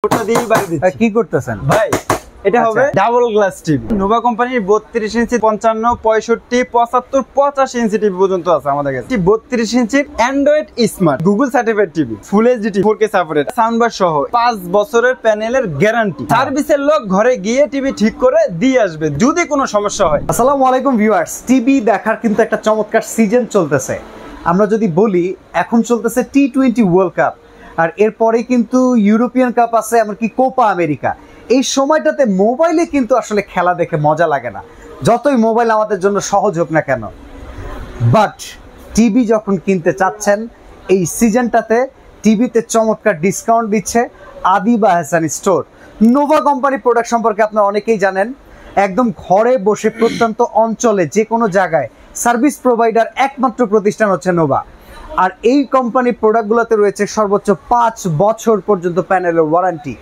ওটা দিয়েই বাড়ি দিচ্ছি। কি করতেছেন ভাই? এটা হবে ডাবল গ্লাস টিভি, নোভা কোম্পানির 32 ইঞ্চি, 55, 65, 75, 85 ইঞ্চি টিভি পর্যন্ত আছে আমাদের কাছে। 32 ইঞ্চির Android smart Google certified TV, full HD TV, 4K supported, sound bar সহ, 5 বছরের প্যানেলের গ্যারান্টি, সার্ভিসের লোক ঘরে গিয়ে টিভি ঠিক করে দিয়ে আসবে যদি কোনো সমস্যা হয়। আসসালামু আলাইকুম ভিউয়ার্স, টিভি দেখার কিন্তু একটা চমৎকার সিজন চলতেছে। আমরা যদি বলি এখন চলতেছে T20 ওয়ার্ল্ড কাপ, আর এরপরে কিন্তু ইউরোপিয়ান কাপ আছে, এমনকি কোপা আমেরিকা। এই সময়টাতে মোবাইলে কিন্তু আসলে খেলা দেখে মজা লাগে না, যতই মোবাইল আমাদের জন্য সহজ হোক না কেন। বাট টিভি যখন কিনতে চাচ্ছেন, এই সিজনটাতে টিভিতে চমৎকার ডিসকাউন্ট দিচ্ছে Adiba Hasan store. Nova company product সম্পর্কে আপনারা অনেকেই জানেন। একদম ঘরে বসে প্রত্যন্ত অঞ্চলে যে কোনো জায়গায় সার্ভিস প্রোভাইডার একমাত্র প্রতিষ্ঠান হচ্ছে নোভা। আর এই কোম্পানির প্রোডাক্টগুলোতে রয়েছে সর্বোচ্চ 5 বছর পর্যন্ত প্যানেলের ওয়ারেন্টি।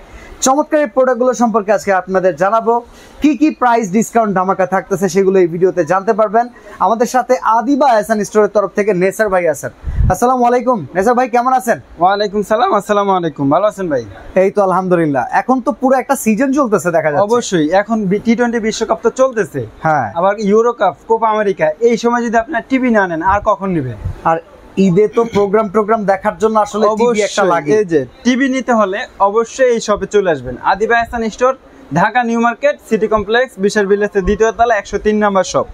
চমৎকার এই প্রোডাক্টগুলো সম্পর্কে আজকে আপনাদের জানাবো। কি কি প্রাইস ডিসকাউন্ট ধামাকা থাকতেছে সেগুলো এই ভিডিওতে জানতে পারবেন। আমাদের সাথে আদিবা হাসান স্টোরের তরফ থেকে নেসার ভাই আছেন। আসসালামু আলাইকুম নেসার ভাই, কেমন আছেন? ওয়ালাইকুম সালাম। আসসালামু আলাইকুম, ভালো আছেন ভাই? এই তো আলহামদুলিল্লাহ। এখন তো পুরো একটা সিজন চলতেছে দেখা যাচ্ছে। অবশ্যই, এখন T20 বিশ্বকাপ তো চলতেছে, হ্যাঁ, আবার ইউরো কাপ, কোপা আমেরিকা। এই সময় যদি আপনার টিভি না নেন আর কখন নেবেন? আর ঈদে তো প্রোগ্রাম দেখার জন্য আসলে টিভি একটা লাগে। এই যে টিভি নিতে হলে অবশ্যই এই শপে চলে আসবেন, Adiba Hasan store, Dhaka new market, city complex, Bishal বিল্ডার্সের দ্বিতীয় তলা, 103 নাম্বার শপ।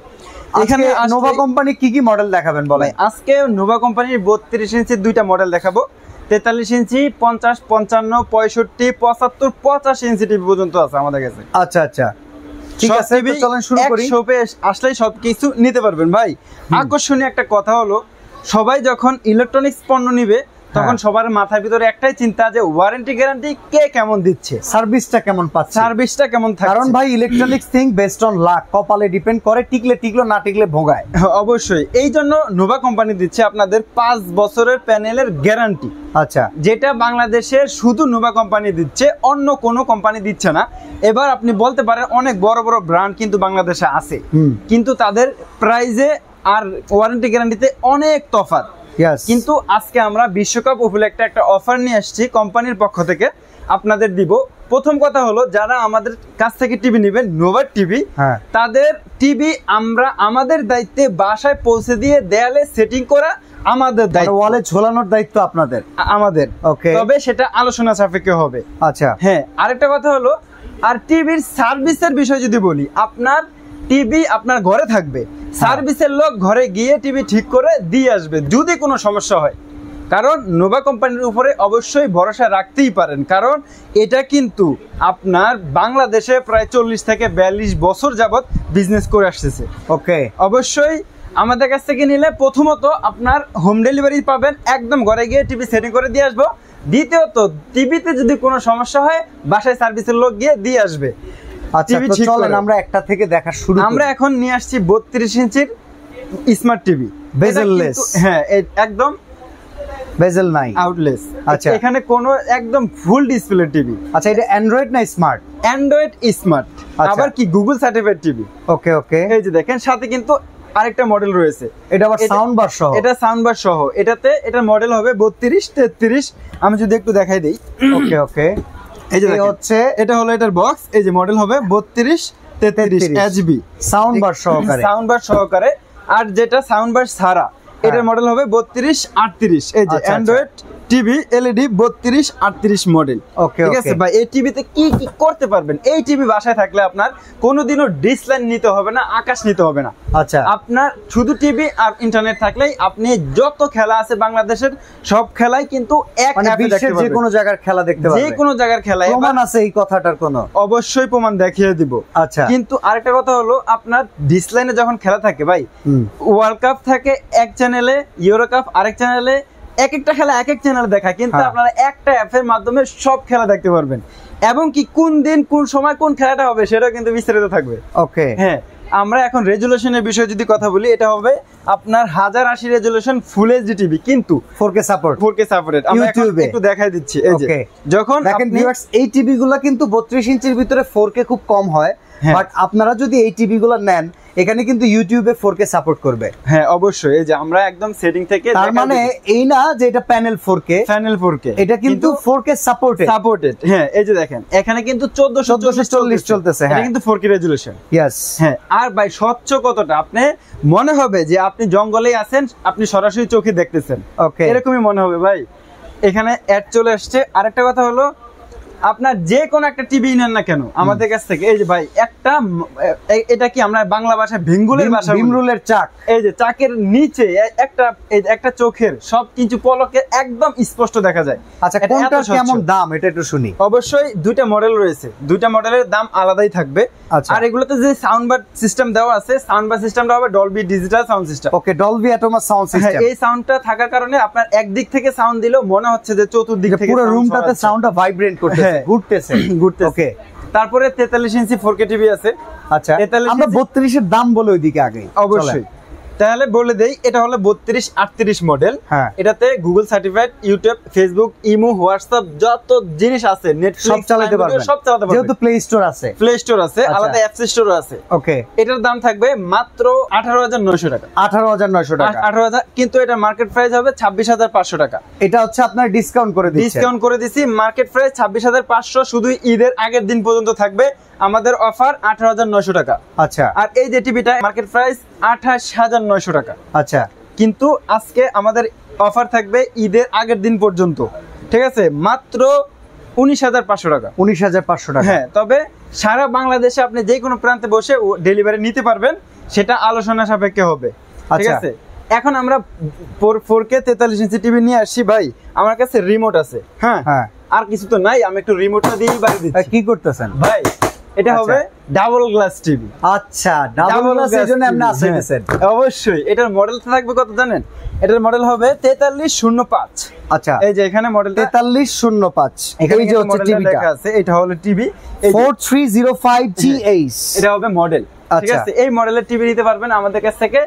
এখানে নোভা কোম্পানি কি কি মডেল দেখাবেন বলেন? আজকে নোভা কোম্পানির 32 ইঞ্চির দুইটা মডেল দেখাবো, 43 ইঞ্চি, 50, 55, 65, 75, 85 ইঞ্চি টিভি পর্যন্ত আছে আমাদের কাছে। আচ্ছা আচ্ছা, ঠিক আছে, চলেন শুরু করি। শপে আসলেই সবকিছু নিতে পারবেন ভাই। আকর্ষণীয় একটা কথা হলো, সবাই যখন ইলেকট্রনিক্স পণ্য নিবে তখন সবার মাথার ভিতরে একটাই চিন্তা যে ওয়ারেন্টি গ্যারান্টি কে কেমন দিচ্ছে, সার্ভিসটা কেমন পাচ্ছে, সার্ভিসটা কেমন থাকছে। কারণ ভাই electronics thing based on lakh, কপালে ডিপেন্ড করে, টিকলে টিকলো, না টিকলে ভোগায়। অবশ্যই, এই জন্য নোভা কোম্পানি দিচ্ছে আপনাদের 5 বছরের প্যানেলের গ্যারান্টি। আচ্ছা, যেটা বাংলাদেশের শুধু নোভা কোম্পানি দিচ্ছে, অন্য কোনো কোম্পানি দিচ্ছে না। এবার আপনি বলতে পারেন অনেক বড় বড় ব্র্যান্ড কিন্তু বাংলাদেশে আছে, কিন্তু তাদের প্রাইজে আর ওয়ারেন্টি গ্যারান্টিতে অনেক তফাৎ। কিন্তু আজকে আমরা বিশ্বকাপ উপলক্ষে একটা অফার নিয়ে আসছি কোম্পানির পক্ষ থেকে, আপনাদের দিব। প্রথম কথা হলো, যারা আমাদের কাছ থেকে টিভি নেবেন, নোভা টিভি, তাদের টিভি আমরা আমাদের দায়িত্বে বাসায় পৌঁছে দিয়ে দেয়ালে সেটিং করা আমাদের দায়িত্ব, ওয়ালে ঝোলানোর দায়িত্ব আপনাদের, আমাদের। ওকে, তবে সেটা আলোচনা সাপেক্ষে হবে। আচ্ছা, হ্যাঁ, আরেকটা কথা হলো, আর টিভির সার্ভিসের বিষয় যদি বলি, আপনার টিভি আপনার ঘরে থাকবে, সার্ভিসের লোক ঘরে গিয়ে টিভি ঠিক করে দিয়ে আসবে যদি কোনো সমস্যা হয়। কারণ নোভা কোম্পানির উপরে অবশ্যই ভরসা রাখতেই পারেন, কারণ এটা কিন্তু আপনার বাংলাদেশে প্রায় 40 থেকে 42 বছর যাবত বিজনেস করে আসতেছে। ওকে, অবশ্যই আমাদের কাছ থেকে নিলে প্রথমত আপনার হোম ডেলিভারি পাবেন, একদম ঘরে গিয়ে টিভি সেটিং করে দিয়ে আসবো। দ্বিতীয়ত, টিভিতে যদি কোনো সমস্যা হয় বাসায় সার্ভিসের লোক গিয়ে দিয়ে আসবে। আচ্ছা, তো চলেন আমরা একটা থেকে দেখা শুরু করি। আমরা এখন নিয়ে আসছি 32 ইঞ্চির স্মার্ট টিভি, বেজেললেস। হ্যাঁ, একদম বেজেল নাই, আউটলেস। আচ্ছা, এখানে কোনো একদম ফুল ডিসপ্লে টিভি। আচ্ছা, এটা অ্যান্ড্রয়েড না স্মার্ট? অ্যান্ড্রয়েড স্মার্ট, আবার কি গুগল সার্টিফাইড টিভি। ওকে ওকে, এই যে দেখেন, সাথে কিন্তু আরেকটা মডেল রয়েছে, এটা আবার সাউন্ড বার সহ। এটা সাউন্ড বার সহ, এটার মডেল হবে 32, 33। আমি যদি একটু দেখাই দেই। ওকে ওকে, এই যে হচ্ছে, এটা হলো এটার বক্স। এই যে মডেল হবে 32, 33 এইচবি সাউন্ড বার সহকারে। আর যেটা সাউন্ড বার ছাড়া, এটার মডেল হবে 32, 38। এই যে অ্যান্ড্রয়েড টিভি এলইডি 32, 38 মডেল। ঠিক আছে ভাই, এই টিভিতে কি কি করতে পারবেন? এই টিভি বাসায় থাকলে আপনার কোনোদিনও ডিসলাইন নিতে হবে না, আকাশ নিতে হবে না। আচ্ছা, আপনার শুধু টিভি আর ইন্টারনেট থাকলেই আপনি যত খেলা আছে বাংলাদেশের সব খেলাই কিন্তু এক অ্যাপে দেখতে পারবেন। যে কোনো জায়গার খেলা দেখতে পারবেন, যে কোনো জায়গার খেলা। প্রমাণ আছে এই কথাটার কোনো? অবশ্যই প্রমাণ দেখিয়ে দিব। আচ্ছা, কিন্তু আরেকটা কথা হলো, আপনার ডিসলাইনে যখন খেলা থাকে ভাই, ওয়ার্ল্ড কাপ থাকে এক চ্যানেলে, ইউরো কাপ আরেক চ্যানেলে, এক একটা খেলা এক এক চ্যানেলে দেখায়, কিন্তু আপনারা একটা অ্যাপের মাধ্যমে সব খেলা দেখতে পারবেন, এবং কি কোন দিন কোন সময় কোন খেলাটা হবে সেটাও কিন্তু বিস্তারিত থাকবে। ওকে, হ্যাঁ, আমরা এখন রেজুলেশনের বিষয়ে যদি কথা বলি, এটা হবে আপনার 1080 রেজুলেশন ফুল এইচডি টিভি, কিন্তু 4K সাপোর্ট। আমরা একটু দেখাই দিচ্ছি। এই যে যখন দেখেন ভিউয়ার্স, এই টিভি গুলা কিন্তু 32 ইঞ্চির ভিতরে 4K খুব কম হয়, বাট আপনারা যদি এই টিভি গুলা নেন, এখানে কিন্তু ইউটিউবে 4K সাপোর্ট করবে। হ্যাঁ অবশ্যই, এই যে আমরা একদম সেটিং থেকে তার মানে এই না যে এটা প্যানেল 4K, এটা কিন্তু 4K সাপোর্টেড। হ্যাঁ এই যে দেখেন এখানে কিন্তু 1440 চলতেছে, এটা কিন্তু 4K রেজোলিউশন। ইয়েস। হ্যাঁ আর ভাই স্বচ্ছ কতটা, আপনি মনে হবে যে আপনি জঙ্গলেই আছেন, আপনি সরাসরি চোখে দেখতেছেন, ওকে এরকমই মনে হবে ভাই। এখানে অ্যাড চলে আসছে। আরেকটা কথা হলো, আপনার যে কোনো একটা টিভি নেন না কেন আমাদের কাছ থেকে, এই যে ভাই একটা এটা কি আমরা বাংলা ভাষায় ভিমরুলের ভাষা, ভিমরুলের চাক, এই যে চাকের নিচে একটা চোখের সবকিছু পলকে একদম স্পষ্ট দেখা যায়। আচ্ছা কোনটা কেমন দাম এটা একটু শুনি। অবশ্যই দুইটা মডেল রয়েছে, দুইটা মডেলের দাম আলাদাই থাকবে। আর এগুলোতে যে সাউন্ড বার সিস্টেম দেওয়া আছে, সাউন্ড বার সিস্টেমটা হবে ডলবি ডিজিটাল সাউন্ড সিস্টেম। ওকে, ডলবি অ্যাটমস সাউন্ড সিস্টেম। এই সাউন্ডটা থাকার কারণে আপনার একদিক থেকে সাউন্ড দিলেও মনে হচ্ছে যে চতুর্দিক থেকে পুরো রুমটাতে সাউন্ডটা ভাইব্রেট করতেছে, ঘুরতেছে। ওকে, তারপরে 43 ইঞ্চি 4K টিভি আছে। আচ্ছা আমরা 32 এর দাম বলে ওইদিকে আগে অবশ্যই, তাহলে বলে দেই এটা হলো 32-38 মডেল। এটাতে Google certified, YouTube, Facebook, imo, WhatsApp যত জিনিস আছে নেটফ্লিক্স সব চালাতে পারবেন, যেহেতু প্লে স্টোর আছে, আলাদা অ্যাপ স্টোরও আছে। ওকে, এটার দাম থাকবে মাত্র 18,900 টাকা। 18,900 টাকা, 18,000, কিন্তু এটা মার্কেট প্রাইস হবে 26,500 টাকা। এটা হচ্ছে আপনার ডিসকাউন্ট করে দিচ্ছি। মার্কেট প্রাইস 26,500, শুধু ঈদের আগের দিন পর্যন্ত থাকবে আমাদের অফার 18,900 টাকা। আচ্ছা, আর এই যে টিভিটা মার্কেট প্রাইস 28,900 টাকা। আচ্ছা, কিন্তু আজকে আমাদের অফার থাকবে ঈদের আগের দিন পর্যন্ত, ঠিক আছে, মাত্র 19,500 টাকা। 19,500 টাকা। হ্যাঁ, তবে সারা বাংলাদেশে আপনি যে কোনো প্রান্তে বসে ডেলিভারি নিতে পারবেন, সেটা আলোচনা সাপেক্ষে হবে, ঠিক আছে। এখন আমরা 4K 43 ইঞ্চি টিভি নিয়ে আসছি ভাই, আমার কাছে রিমোট আছে। হ্যাঁ, আর কিছু তো নাই, আমি একটু রিমোটটা দিয়েই বাড়ি দিচ্ছি। কি করতেছেন ভাই? এটা হবে ডাবল গ্লাস টিভি। আচ্ছা, ডাবল গ্লাস এর জন্য আপনি আছেন। অবশ্যই, এটার মডেল থাকবে কত জানেন? এটার মডেল হবে 4305। আচ্ছা, এই যে এখানে মডেল 4305, এই যে হচ্ছে টিভিটা লেখা আছে, এটা হলো টিভি 4305GH, এটা হবে মডেল, ঠিক আছে। এই মডেলের টিভি নিতে পারবেন আমাদের কাছ থেকে।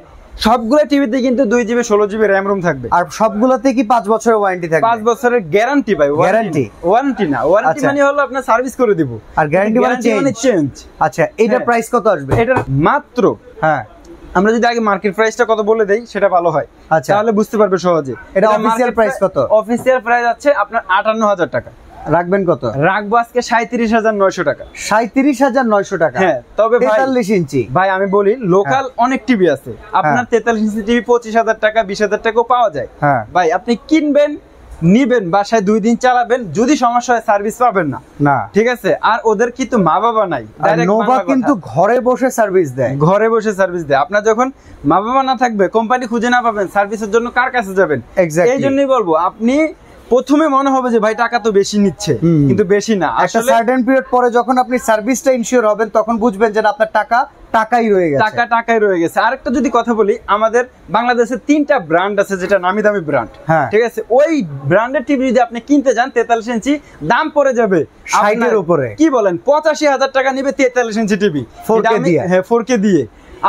সবগুলো টিভিতে কিন্তু 2GB 16GB RAM রুম থাকবে, আর সবগুলোতে কি 5 বছরের ওয়ারেন্টি থাকবে? 5 বছরের গ্যারান্টি ভাই। ওয়ারেন্টি না, ওয়ারেন্টি মানে হলো আপনার সার্ভিস করে দিব, আর গ্যারান্টি মানে চেঞ্জ। আচ্ছা, এটা প্রাইস কত আসবে? এটা মাত্র, আমরা যদি আগে মার্কেট প্রাইসটা কত বলে দেই সেটা ভালো হয়, তাহলে বুঝতে পারবে সহজে। এটা অফিশিয়াল প্রাইস কত? অফিশিয়াল প্রাইস আছে আপনার 58,000 টাকা। রাখবেন কত? রাখবো আজকে 37,900 টাকা। 37,900 টাকা। হ্যাঁ, তবে 43 ইঞ্চি ভাই আমি বলি, লোকাল অনেক টিভি আছে, আপনার 43 ইঞ্চি টিভি 25,000 টাকা 20,000 টাকাও পাওয়া যায়। ভাই আপনি কিনবেন, নিবেন, বাসায় 2 দিন চালাবেন, যদি সমস্যা হয় সার্ভিস পাবেন না, ঠিক আছে। আর ওদের কিন্তু মা বাবা নাই, নোভা কিন্তু ঘরে বসে সার্ভিস দেয়, আপনার যখন মা বাবা না থাকবে, কোম্পানি খুঁজে না পাবেন, সার্ভিসের জন্য কার কাছে যাবেন? এই জন্যই বলবো, আপনি প্রথমে মনে হবে যে ভাই টাকা তো বেশি নিচ্ছে, কিন্তু বেশি না। আসলে সার্টেন পিরিয়ড পরে যখন আপনি সার্ভিসটা ইনশিওর হবেন, তখন বুঝবেন যে আপনার টাকাই রয়ে গেছে। আরেকটা যদি কথা বলি, আমাদের বাংলাদেশে 3টা ব্র্যান্ড আছে, যেটা নামি দামি ব্র্যান্ড, ঠিক আছে। ওই ব্র্যান্ডের টিভি যদি আপনি কিনতে যান 43 ইঞ্চি, দাম পড়ে যাবে 60 এর উপরে। কি বলেন? 85,000 টাকা নিবে 43 ইঞ্চি টিভি 4K দিয়ে। হ্যাঁ, 4K দিয়ে।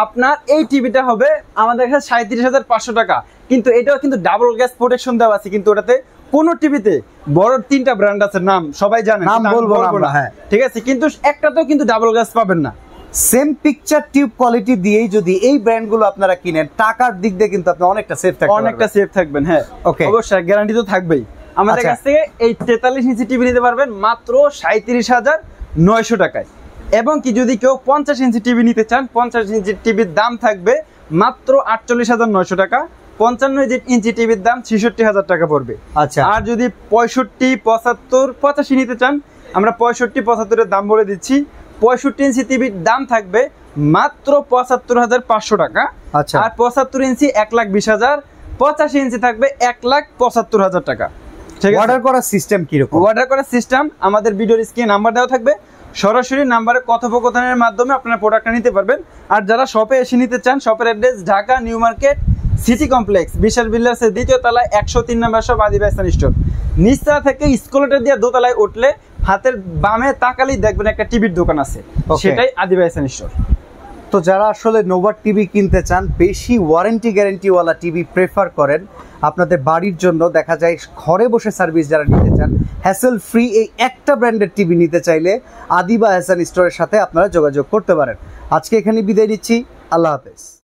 আপনার এই টিভিটা হবে আমাদের কাছে 37,500 টাকা, কিন্তু এটাও কিন্তু ডাবল গ্যাস প্রোটেকশন দেওয়া আছে। কিন্তু ওটাতে কোন টিভিতে বড় 3টা ব্র্যান্ড আছে, নাম সবাই জানেন, নাম বলবো না, ঠিক আছে, কিন্তু একটাতেও কিন্তু ডাবল গ্লাস পাবেন না। সেম পিকচার টিউব কোয়ালিটি দিয়েই যদি এই ব্র্যান্ডগুলো আপনারা কিনেন, টাকার দিক দিয়ে কিন্তু আপনি অনেকটা সেফ থাকবেন। হ্যাঁ, ওকে, অবশ্যই গ্যারান্টি তো থাকবেই। আমাদের কাছ থেকে এই 43 ইঞ্চি টিভি নিতে পারবেন মাত্র 37,900 টাকায়। এবং কি যদি কেউ 50 ইঞ্চি টিভি নিতে চান, 50 ইঞ্চি টিভির দাম থাকবে মাত্র 48,900 টাকা। 55 ইঞ্চি টিভির দাম 66,000 টাকা পড়বে। আচ্ছা, আর যদি 65, 75, 85 নিতে চান, আমরা 65, 75 এর দাম বলে দিচ্ছি। 65 ইঞ্চি টিভির দাম থাকবে মাত্র 75,500 টাকা। আচ্ছা, আর 75 ইঞ্চি 1,20,000, 85 ইঞ্চি থাকবে 1,75,000 টাকা। ঠিক আছে। অর্ডার করার সিস্টেম কি রকম? অর্ডার করার সিস্টেম আমাদের ভিডিওর স্ক্রিনে নাম্বার দেওয়া থাকবে, সরাসরি নাম্বারে কথোপকথনের মাধ্যমে আপনারা প্রোডাক্টটা নিতে পারবেন। আর যারা শপে এসে নিতে চান, শপের address Dhaka new market city complex, Bishal বিল্ডার্সের 2য় তলায় 103 নম্বর শপ, আদি ভাইসান স্টোর। নিচতলা থেকে স্কুলেটার দিয়ে দোতলায় উঠলে হাতের বামে তাকালেই দেখবেন একটা টিভির দোকান আছে, সেটাই আদি ভাইসান স্টোর। তো যারা আসলে নোভা টিভি কিনতে চান, বেশি ওয়ারেন্টি গ্যারেন্টিওয়ালা টিভি প্রেফার করেন আপনাদের বাড়ির জন্য, দেখা যায় ঘরে বসে সার্ভিস যারা নিতে চান, হ্যাসেল ফ্রি এই একটা ব্র্যান্ডের টিভি নিতে চাইলে আদি বা হাসান স্টোরের সাথে আপনারা যোগাযোগ করতে পারেন। আজকে এখানে বিদায় নিচ্ছি। আল্লাহ হাফেজ।